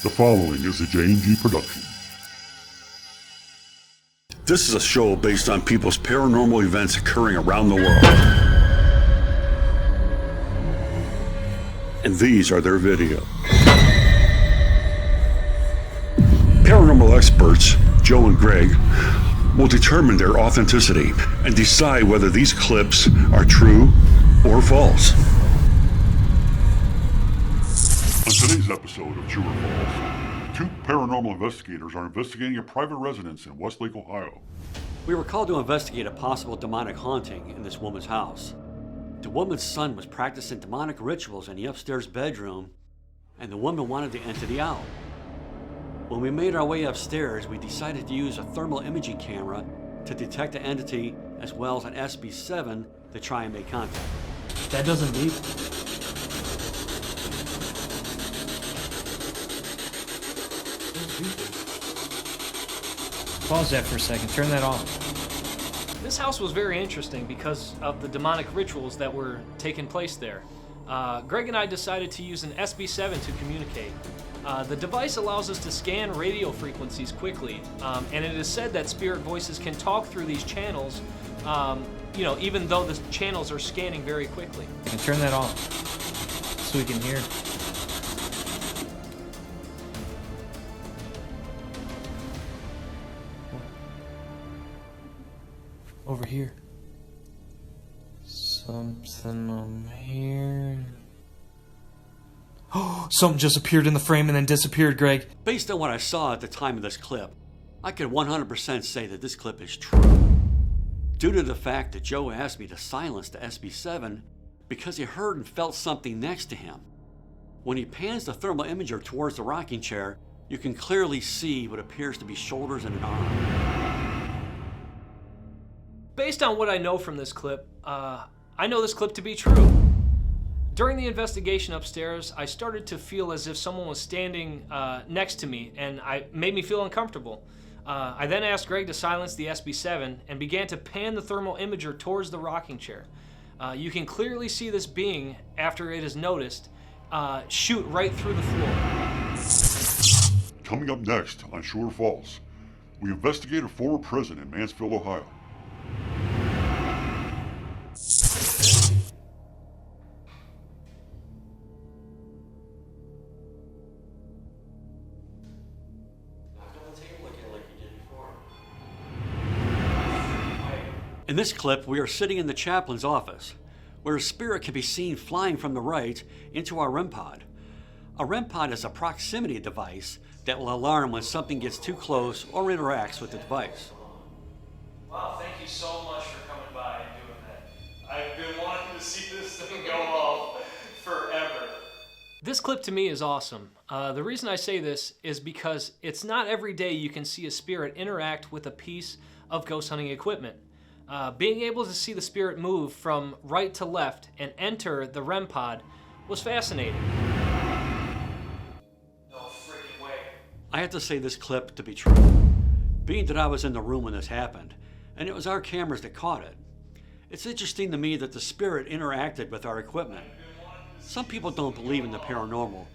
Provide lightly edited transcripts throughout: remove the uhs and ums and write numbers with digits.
The following is a J&G production. This is a show based on people's paranormal events occurring around the world. And these are their videos. Paranormal experts, Joe and Greg, will determine their authenticity and decide whether these clips are true or false. On today's episode of True or False, two paranormal investigators are investigating a private residence in Westlake, Ohio. We were called to investigate a possible demonic haunting in this woman's house. The woman's son was practicing demonic rituals in the upstairs bedroom, and the woman wanted the entity out. When we made our way upstairs, we decided to use a thermal imaging camera to detect the entity as well as an SB7 to try and make contact. That doesn't beep. Pause that for a second. Turn that off. This house was very interesting because of the demonic rituals that were taking place there. Greg and I decided to use an SB7 to communicate. The device allows us to scan radio frequencies quickly, and it is said that spirit voices can talk through these channels, even though the channels are scanning very quickly. And turn that off so we can hear. Over here. Something on here. Oh, something just appeared in the frame and then disappeared, Greg. Based on what I saw at the time of this clip, I could 100% say that this clip is true. Due to the fact that Joe asked me to silence the SB7 because he heard and felt something next to him. When he pans the thermal imager towards the rocking chair, you can clearly see what appears to be shoulders and an arm. Based on what I know from this clip, I know this clip to be true. During the investigation upstairs, I started to feel as if someone was standing next to me, and it made me feel uncomfortable. I then asked Greg to silence the SB7 and began to pan the thermal imager towards the rocking chair. You can clearly see this being, after it is noticed, shoot right through the floor. Coming up next on True or False, we investigate a former prison in Mansfield, Ohio. In this clip, we are sitting in the chaplain's office, where a spirit can be seen flying from the right into our REM pod. A REM pod is a proximity device that will alarm when something gets too close or interacts with the device. Wow, thank you so much for coming by and doing that. I've been wanting to see this thing go off forever. This clip to me is awesome. The reason I say this is because it's not every day you can see a spirit interact with a piece of ghost hunting equipment. Being able to see the spirit move from right to left and enter the REM pod was fascinating. No freaking way. I have to say this clip to be true, being that I was in the room when this happened, and it was our cameras that caught it. It's interesting to me that the spirit interacted with our equipment. Some people don't believe in the paranormal,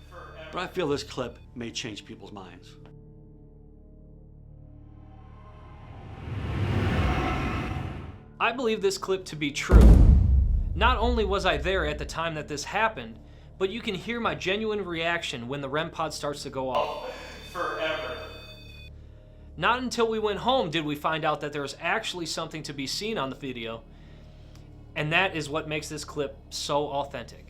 but I feel this clip may change people's minds. I believe this clip to be true. Not only was I there at the time that this happened, but you can hear my genuine reaction when the REM pod starts to go off. Forever. Not until we went home did we find out that there was actually something to be seen on the video, and that is what makes this clip so authentic.